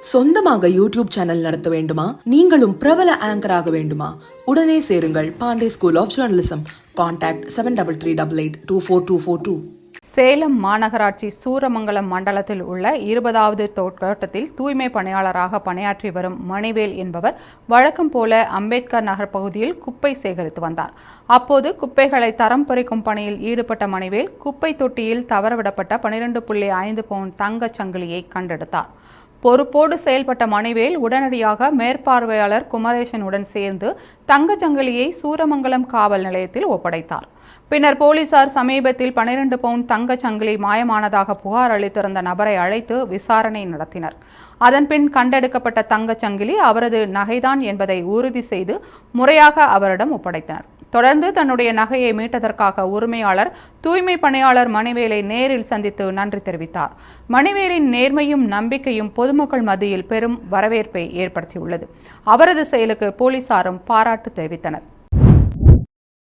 சொந்தமாக YouTube channel நடத்த வேண்டுமா? நீங்களும் பிரபல ஆங்கர் ஆக வேண்டுமா? உடனே சேருங்கள் Pandey school of journalism. Contact 7388242242. Salem மாநகராட்சி சூரமங்கலம் மண்டலத்தில் உள்ள 20வது தோட்டத்தில் தூய்மை பணியாளராக பணியாற்றி வரும் மணிவேல் என்பவர் வழக்கம் போல அம்பேத்கர் நகர் பகுதியில் குப்பை சேகரித்து வந்தார். அப்போது குப்பைகளை தரம் பறிக்கும் பணியில் ஈடுபட்ட மணிவேல் குப்பை தொட்டியில் தவறவிடப்பட்ட 12.5 பவுண்ட் தங்கச் சங்கிலியை கண்டெடுத்தார். பொறுப்போடு செயல்பட்ட மணிவேல் உடனடியாக மேற்பார்வையாளர் குமரேசனுடன் சேர்ந்து தங்கச் சங்கிலியை சூரமங்கலம் காவல் நிலையத்தில் ஒப்படைத்தார். பின்னர் போலீசார் சமீபத்தில் 12 பவுண்ட் தங்கச் சங்கிலி மாயமானதாக புகார் அளித்திருந்த நபரை அழைத்து விசாரணை நடத்தினர். அதன்பின் கண்டெடுக்கப்பட்ட தங்கச் சங்கிலி அவரது நகைதான் என்பதை உறுதி செய்து முறையாக அவரிடம் ஒப்படைத்தனர். தொடர்ந்து தன்னுடைய நகையை மீட்டதற்காக உரிமையாளர் தூய்மை பணியாளர் மணிவேலை நேரில் சந்தித்து நன்றி தெரிவித்தார். மணிவேலின் நேர்மையும் நம்பிக்கையும் பொதுமக்கள் மத்தியில் பெரும் வரவேற்பை ஏற்படுத்தியுள்ளது. அவரது செயலுக்கு போலீசாரும் பாராட்டு தெரிவித்தனர்.